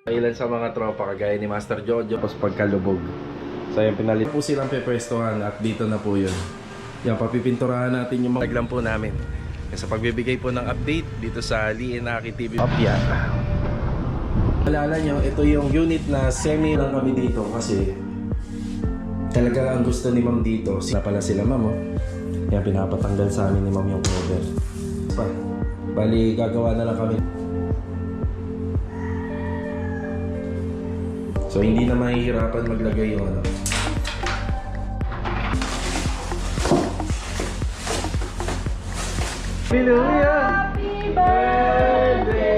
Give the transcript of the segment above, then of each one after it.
Ilan sa mga tropa kagaya ni Master Jojo tapos pagkalubog. So yung pinalit po silang pepwestuhan at dito na po yun. Yan, papipinturahan natin yung mga taglan po namin. Sa pagbibigay po ng update dito sa Lee and Aki TV. Opya. Alala nyo, ito yung unit na semi lang kami dito kasi talaga ang gusto ni Ma'am dito. Sila pala sila Ma'am, oh. Yan, pinapatanggal sa amin ni Ma'am yung cover. Bali, gagawa na lang kami. So hindi na mahihirapan maglagay yung ano. Happy birthday!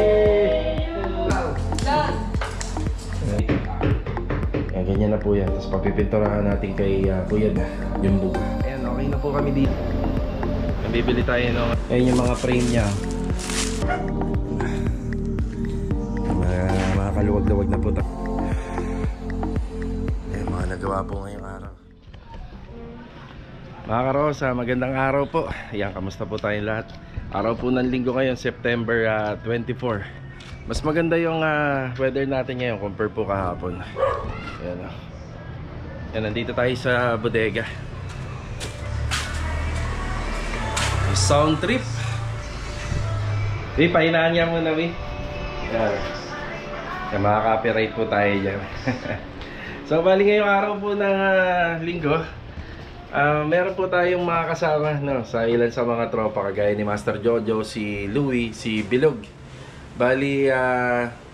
Yan, ganyan na po yan. Tapos papipinturahan natin kay Kuya yung buga. Ayan, okay na po kami dito. Bibili tayo no. Ayan yung mga frame niya. Mga kaluwag-luwag na po tayo. Nagawa po ngayong araw. Mga karosa, magandang araw po. Ayan, kamusta po tayong lahat? Araw po ng linggo ngayon, September 24. Mas maganda yung weather natin ngayon compare po kahapon. Ayan, ayan, nandito tayo sa bodega. Sound trip. Pahinaan niya muna, Wi. Ayan. Ayan, makaka-copyright po tayo dyan. So bali ngayong araw po ng linggo, meron po tayong mga kasama no, sa ilan sa mga tropa kagaya ni Master Jojo, si Louie, si Bilog. Bali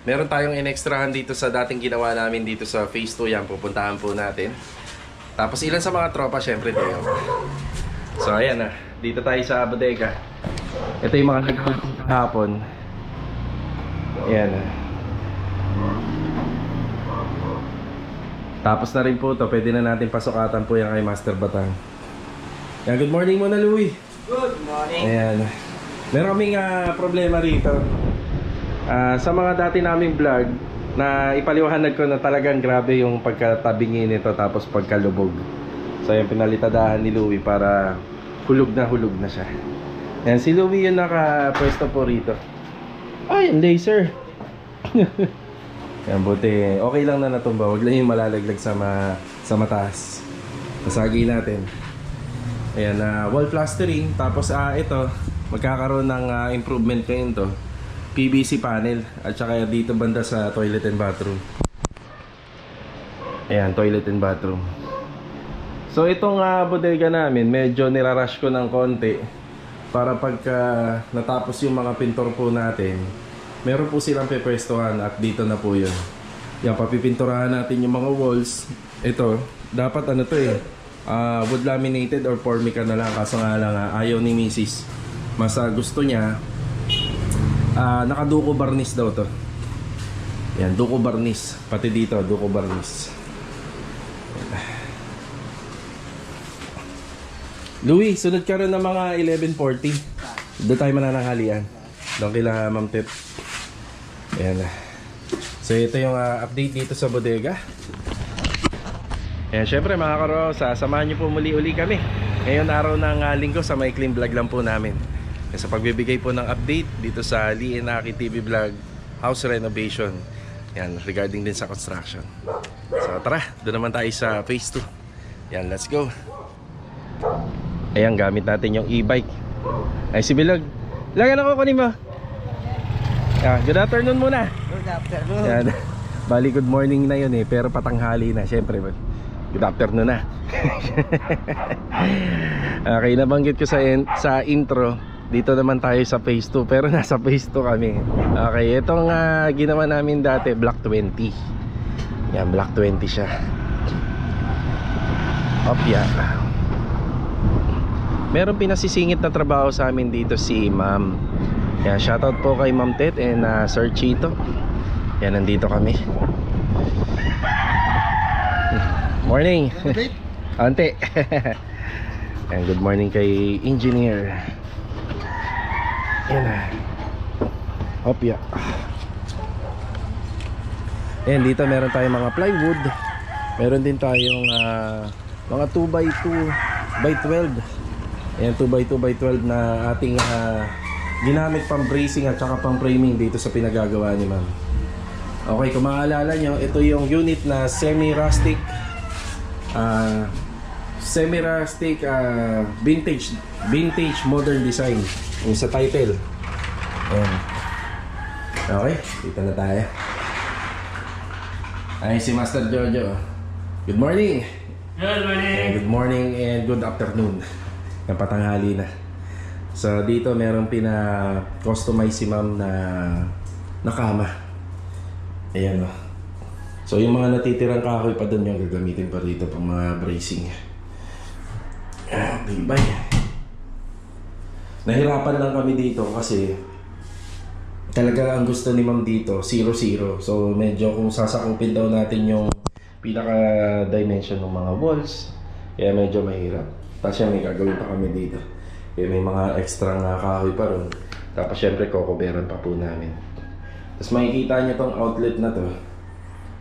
meron tayong in-extrahan dito sa dating ginawa namin dito sa phase 2. Yan, pupuntahan po natin. Tapos ilan sa mga tropa syempre tayo. So ayan na, dito tayo sa bodega. Ito yung mga nagpunta hapon. Ayan na. Tapos na rin po to, pwede na natin pasukatan po yan kay Master Batang. Yan, good morning muna, Louie. Good morning. Ayan. Meron kaming problema rito. Sa mga dati naming vlog, na ipaliwanag ko na talagang grabe yung pagkatabingi nito tapos pagkalubog. So yung pinalitadahan ni Louie para hulog na siya. Ayan, si Louie yung nakapwesto po rito. Ay, yung laser. Yan, buti. Okay lang na natumba. Huwag lang yung malalaglag sa mataas. Masagi natin. Ayan, wall plastering. Tapos ito, magkakaroon ng improvement ngayon to. PVC panel. At saka dito banda sa toilet and bathroom. Ayan, toilet and bathroom. So itong bodega namin, medyo nirarush ko ng konti. Para pagka natapos yung mga pintor po natin, meron po silang pepwestuhan at dito na po yun. Yan, papipinturahan natin yung mga walls. Ito, dapat ano to wood laminated or formica na lang. Kaso nga lang ayaw ni Mrs. Mas gusto niya naka-duco varnish daw to. Yan, duco varnish. Pati dito, duco varnish. Louie, sunod ka rin ng mga 11:40. Doon tayo manananghalian. Doon kila Ma'am Tet. Ayan na. So ito yung update dito sa bodega. Ayan, syempre mga karo, sasamahan nyo po muli-uli kami ngayon araw ng linggo sa maikling vlog lang po namin. Sa pagbibigay po ng update dito sa Lee and Aki TV vlog, house renovation. Ayan, regarding din sa construction. So tara, doon naman tayo sa phase 2. Ayan, let's go. Ayan, gamit natin yung e-bike. Ay, si Bilog. Ilangan ako kunin mo. Yeah, good afternoon muna. Good afternoon. Yan. Bali good morning na yun pero patanghali na syempre. Good afternoon na. Okay, nabanggit ko sa intro. Dito naman tayo sa phase 2 pero nasa phase 2 kami. Okay, itong ginawa namin dati block 20. Yan, block 20 siya. Opya. Meron pinasisingit na trabaho sa amin dito si Ma'am. Yan, shoutout po kay Ma'am Tet and Sir Chito. Yan, nandito kami. Morning. Ante. And good morning kay Engineer. Yan na. Hopya. Yan, dito meron tayong mga plywood. Meron din tayong mga 2x2 by 12. Yan, 2x2 by 12 na ating ginamit pang bracing at saka pang framing dito sa pinagagawa ni Ma'am. Okay, kung maalala nyo, ito yung unit na semi-rustic vintage modern design yung sa title. Ayan. Okay, dito na tayo. Ay, si Master Jojo. Good morning! Good morning. Good morning and good afternoon. Yung patanghali na. So dito merong pina-customize si ma'am na kama. Ayan o. So yung mga natitirang kahoy pa doon yung gagamitin pa rito pang mga bracing. Tibay. Nahirapan lang kami dito kasi talaga ang gusto ni ma'am dito 0-0. So medyo kung sasakupin daw natin yung pinaka-dimension ng mga walls, kaya medyo mahirap. Tapos yan, may gagawin pa kami dito. Kaya may mga extra nga kahoy pa ron. Tapos syempre kukuberan pa po namin. Tapos makikita nyo tong outlet na to.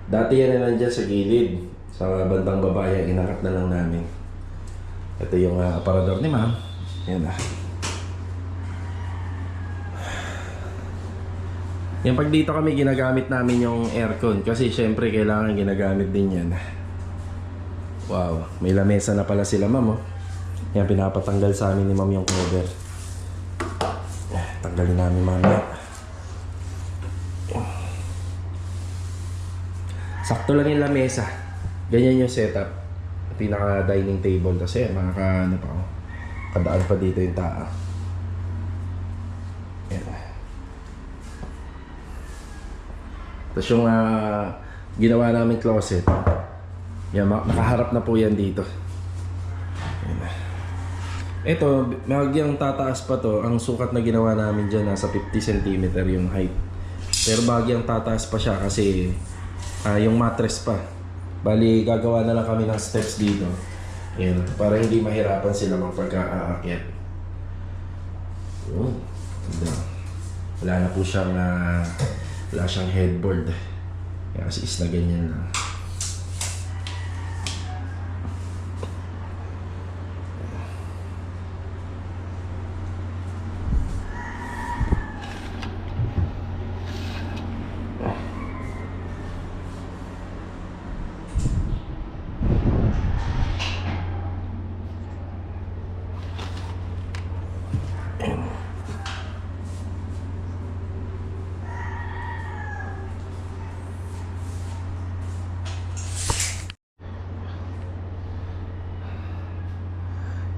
Dati yan na nandyan sa gilid. Sa bandang babae, inakat na lang namin. Ito yung aparador ni ma'am. Yan na. Yung pag dito kami ginagamit namin yung aircon kasi syempre kailangan ginagamit din yan. Wow, may lamesa na pala sila ma'am oh. Yan, pinapatanggal sa amin ni ma'am yung cover. Tanggalin namin mamaya. Sakto lang yung lamesa. Ganyan yung setup. Pinaka dining table kasi ano pa oh. Kadaan pa dito yung tao. Yan. Tapos yung ginawa namin closet, yan, nakaharap na po yan dito. Yan. Ito, bagyang tataas pa to. Ang sukat na ginawa namin dyan, nasa 50 cm yung height. Pero bagyang tataas pa siya kasi yung mattress pa. Bali, gagawa na lang kami ng steps dito. Yan, para hindi mahirapan sila magpagka-aakyat. Wala na po siyang wala siyang headboard. Kaya kasi is na ganyan lang.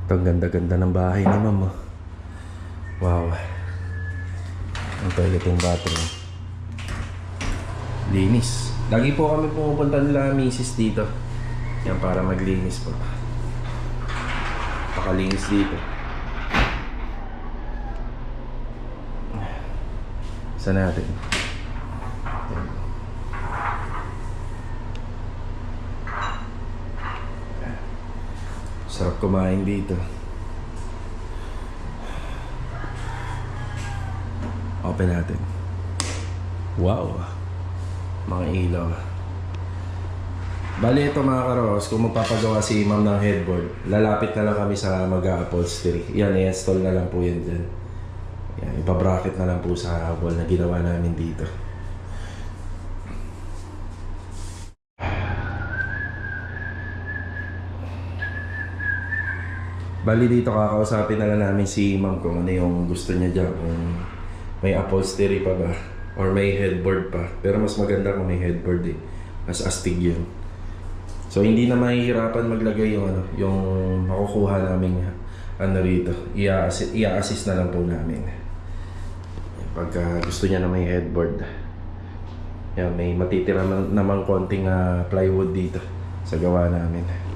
Ito, ang ganda-ganda ng bahay ni ma'am. Wow. Ang toilet yung bathroom. Linis. Lagi po kami pumupunta nila misis dito. Yan, para maglinis po. Pakalinis dito. Isa natin. Yan. Sarap kumain dito. Open natin. Wow. Mga ilaw. Bali ito mga karos, kung magpapagawa si ma'am ng headboard, lalapit na lang kami sa mag-upholstery. Yan, i-install na lang po yan dyan. Yan, ipabracket na lang po sa wall na ginawa namin dito. Bali dito kakausapin na lang namin si ma'am kung ano yung gusto niya dyan. Kung may upholstery pa ba or may headboard pa. Pero mas maganda kung may headboard eh. Mas astig yun. So hindi na mahihirapan maglagay yung yung makukuha namin rito. I-assist na lang po namin. Pagka gusto niya na may headboard. Yan, may matitira namang konting plywood dito sa gawa namin.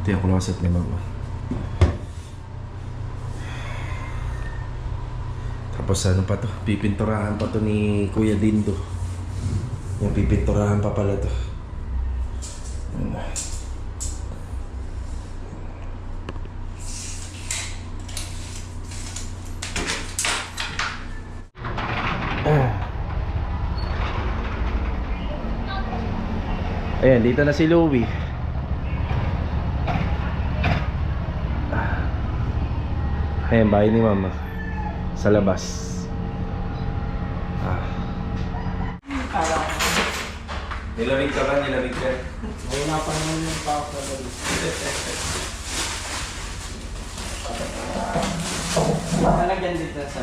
Ito yung closet ni mama. Tapos ano pa to? Pipinturahan pa to ni Kuya Dindo. Yung pipinturahan pa pala to. Ayan, dito na si Louie. Ayan, bahay ni mama. Sa labas. Ah. Kala ko. Nilamig ka ba? Nilamig ka? Ngayon na pa naman yung pa ako sa Talagyan dito sa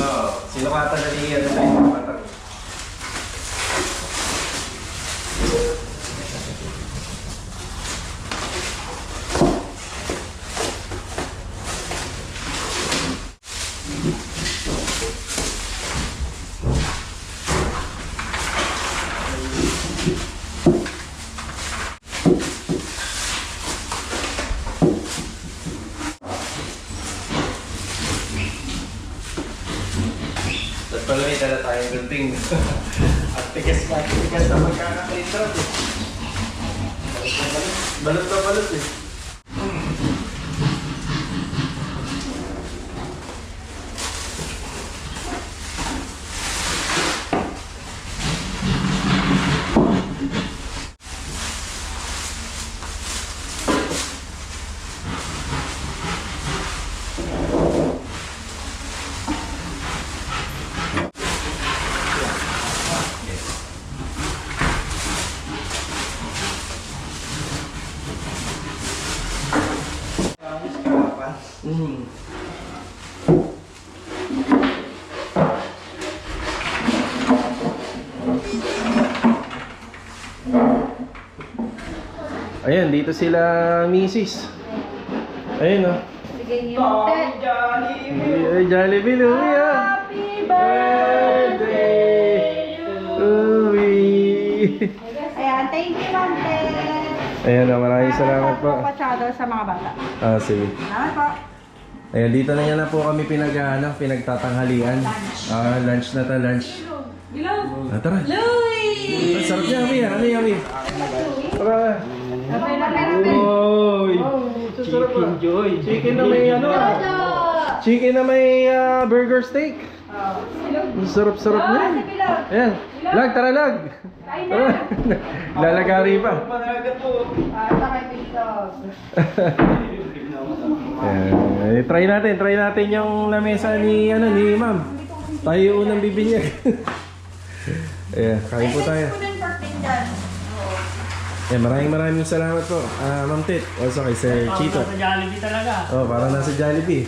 Oo. Sinukatan na niya na tayo ng mata. At pala may dala tayong gunting. At tigas na magkaka-clean eh. Balot na balot eh. Mm. Ayan, dito sila misis. Ayun oh. Sige niyo, Ted. Ay, Jollibee, Louie ah. Happy birthday! Louie. Ayan, thank you, Ma'am Ted. Ayan oh, maraming salamat po. Papatsado sa mga bata. Ah, sige. Salamat po. Ayan, dito na yan na po kami pinagtatanghalian. Ah, lunch na ta, lunch. Ah, tara. Louie! Ang sarap niya, Ami. Ano yung Ami? Tara. Lapay, lapay, lapay. Oy! Chicken Joy. Chicken na may ano ah. Chicken na may burger steak. Ang sarap-sarap niya. Ayan. Lag, tara lag. Tara. Lalagari pa. Ayan. Try natin yung lamesa ni ni Ma'am. Tayo unang bibinyag. Ayan, kain po tayo. Eh, maraming salamat po, Ma'am Tit. Also kay Sir Chito. Sa Jollibee talaga. Oh, parang nasa Jollibee.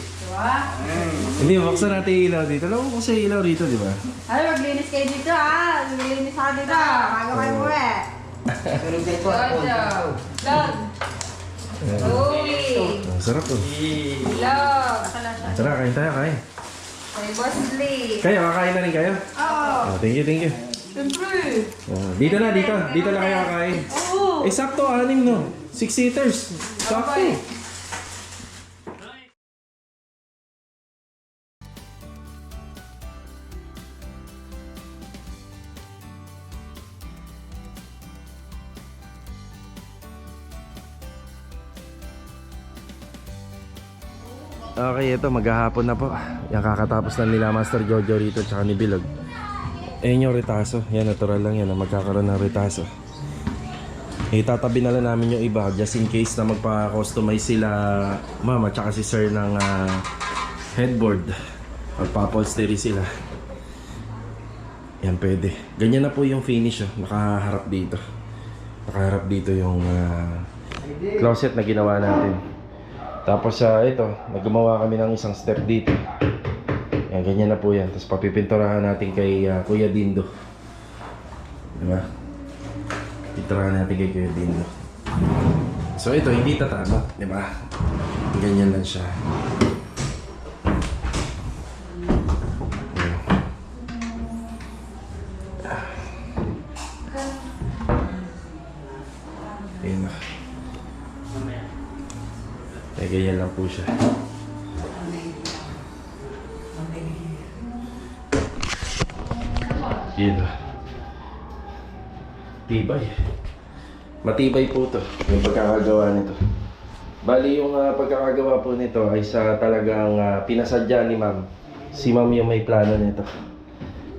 Hindi, buksan natin yung ilaw dito. Alam mo kasi ilaw rito, di ba? Ay, maglinis kayo dito ha. Maglinis ka dito. Bago kayo uwi. Tulog dito. Log. Louie. Ang sarap oh. Log. Tara, kain tayo, kain. Kay Boss Lee. Kayo, kakain na rin kayo? Oo. Oh, thank you. Siyempre. Oh, dito na kayo kakain. Oo. Eh, sakto, 6 no? 6 seaters. Sakto. Okay, ito maghahapon na po. Yan, kakatapos na nila Master Jojo rito tsaka ni Bilog. Ayan yung retaso. Yan, natural lang yan. Magkakaroon ng retaso. Itatabi na lang namin yung iba just in case na magpa-customize sila Mama tsaka si Sir ng headboard. Magpa-upholstery sila. Yan, pwede. Ganyan na po yung finish. Nakaharap dito. Nakaharap dito yung closet na ginawa natin. Tapos ito, naggumawa kami ng isang step dito. Yan, ganyan na po yan. Tapos papipinturahan natin kay Kuya Dindo. Diba? Pinturahan natin kay Kuya Dindo. So ito, hindi tatama. Diba? Ganyan lang siya. Ayun na. Ganyan lang po siya. Yun. Tibay. Matibay po to yung pagkakagawa nito. Bali yung pagkakagawa po nito ay sa talagang pinasadya ni Ma'am. Si Ma'am yung may plano nito.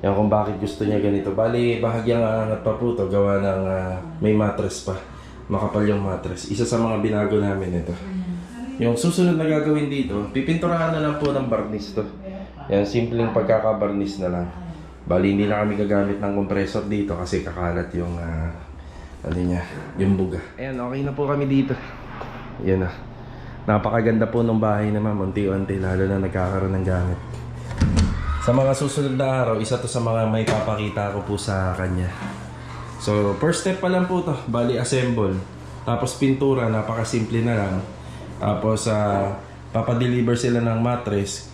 Yan kung bakit gusto niya ganito. Bali bahagyang angat pa po to. Gawa ng may mattress pa. Makapal yung mattress. Isa sa mga binago namin ito. Yung susunod na gagawin dito, pipinturahan na lang po ng barnis to. Yan, simpleng pagkakabarnis na lang. Bali, hindi na kami gagamit ng compressor dito kasi kakalat yung ano niya, yung buga. Ayan, okay na po kami dito. Yan na. Napakaganda po ng bahay na ma'am, unti-unti, lalo na nagkakaroon ng gamit. Sa mga susunod na araw, isa to sa mga may papakita ko po sa kanya. So, first step pa lang po to. Bali, assemble. Tapos pintura, napakasimple na lang. Tapos, papadeliver sila ng mattress.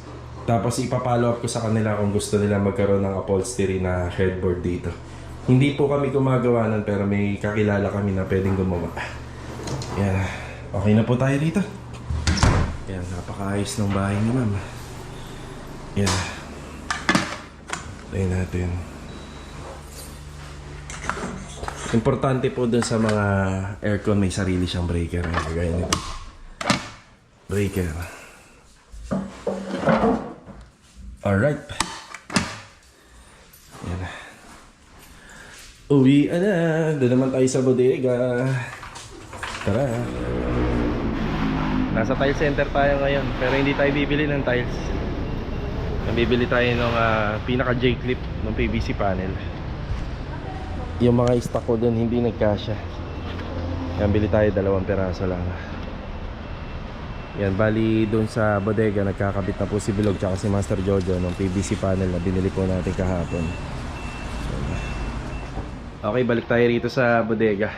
Tapos, ipapollow up ko sa kanila kung gusto nila magkaroon ng upholstery na headboard dito. Hindi po kami gumagawa nun, pero may kakilala kami na pwedeng gumawa. Yan. Okay na po tayo rito. Yan, napakaayos ng bahay ni ma'am. Yan. Tayo natin. Importante po dun sa mga aircon, may sarili siyang breaker. Kagaya nito. Breaker. Alright. Yan. Uwi na. Doon naman tayo sa bodega. Tara. Nasa tile center tayo ngayon, pero hindi tayo bibili ng tiles. Bibili tayo ng pinaka J-clip ng PVC panel. Yung mga stock ko dun hindi nagkasya. Yan, bili tayo 2 peraso lang. Yan, bali dun sa bodega nagkakabit na po si Bilog tsaka si Master Jojo ng PVC panel na binili po natin kahapon. Okay, balik tayo rito sa bodega.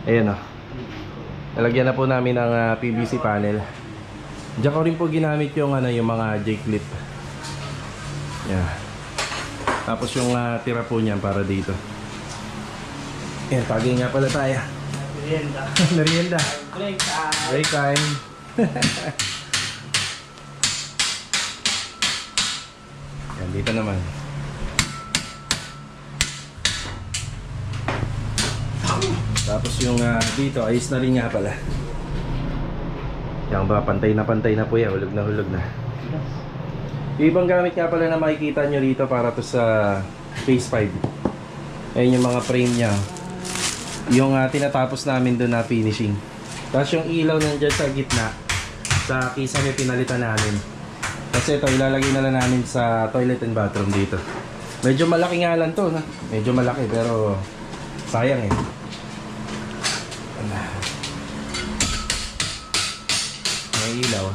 Ayan o. Nalagyan na po namin ng PVC panel. Diyan ko rin po ginamit yung, yung mga J-clip. Yan. Tapos yung tira po niyan para dito. Ayan, tagay nga pala tayo. Merienda. Merienda. Break time. Break time. Yan, dito naman. Tapos yung dito, ayos na rin nga pala. Yan ba, pantay na po yan. Hulog na. Yung ibang gamit nga pala na makikita nyo dito para to sa Phase 5. Ayan yung mga frame nya. Yung tinatapos namin doon na finishing. Tapos yung ilaw nandyan sa gitna, sa kisame pinalitan namin. Kasi ito, ilalagay na lang namin sa toilet and bathroom dito. Medyo malaki nga lang to, na? Medyo malaki pero sayang eh. May ilaw.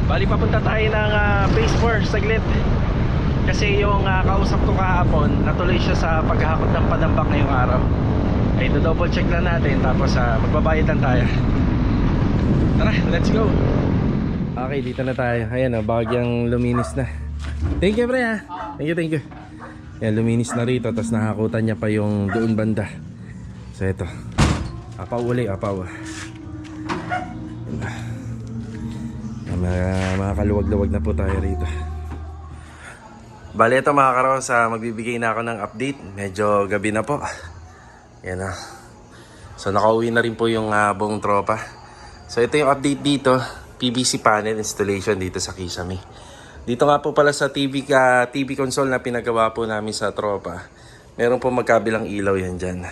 Bali, papunta tayo ng Phase 4 saglit. Kasi yung kausap ko kahapon, natuloy siya sa paghahakot ng panambak ngayong araw. Ay, double check lang natin, tapos magbabayad lang tayo. Tara, let's go. Okay, dito na tayo. Ayan o, bahagyang luminis na. Thank you, pre ha. Thank you. Ayan, luminis na rito, tapos nakakutan niya pa yung doon banda. So ito, apaw uli. Mga kaluwag-luwag na po tayo rito. Bale, ito mga karos, magbibigay na ako ng update. Medyo gabi na po. Yan na. So nakauwi na rin po yung buong tropa. So ito yung update dito. PVC panel installation dito sa Kisame. Dito nga po pala sa TV console na pinagawa po namin sa tropa. Meron po magkabilang ilaw yan dyan.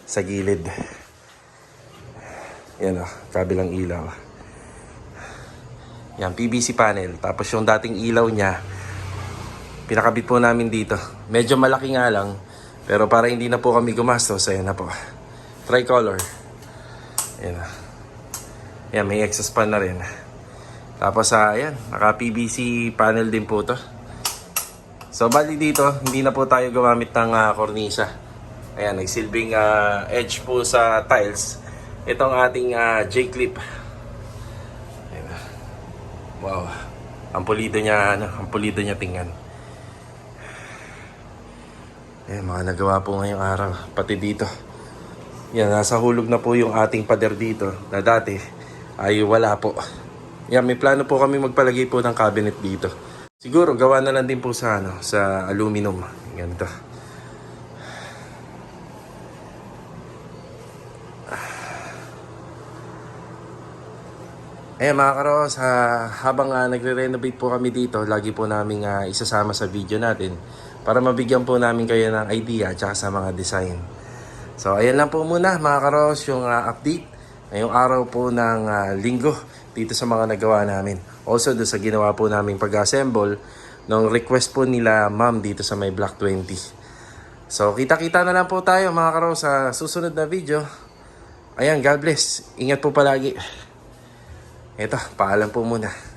Sa gilid. Yan o, kabilang ilaw. Yan, PVC panel. Tapos yung dating ilaw niya, pinakabit po namin dito. Medyo malaki nga lang. Pero para hindi na po kami gumastos, ayan na po. Tricolor. Ayan na. Ayan, may exhaust fan na rin. Tapos, ayan, naka PVC panel din po to. So, bali dito, hindi na po tayo gumamit ng kornisa. Ayan, nagsilbing edge po sa tiles. Itong ating J-clip. Ayan na. Wow. Ang pulido niya tingnan. Ayan, mga nagawa po ngayong araw. Pati dito. Yan, nasa hulog na po yung ating pader dito. Na dati ay wala po. Yan, may plano po kami magpalagay po ng cabinet dito. Siguro gawa na lang din po sa sa aluminum. Ganito. Ayan mga karos, habang nagre-renovate po kami dito, lagi po namin isasama sa video natin para mabigyan po namin kayo ng idea at saka sa mga design. So ayan lang po muna mga karos yung update ngayong araw po ng linggo dito sa mga nagawa namin. Also doon sa ginawa po namin pag-assemble ng request po nila ma'am dito sa may Block 20. So kita-kita na lang po tayo mga karos sa susunod na video. Ayan, God bless. Ingat po palagi. Ito, paalam po muna.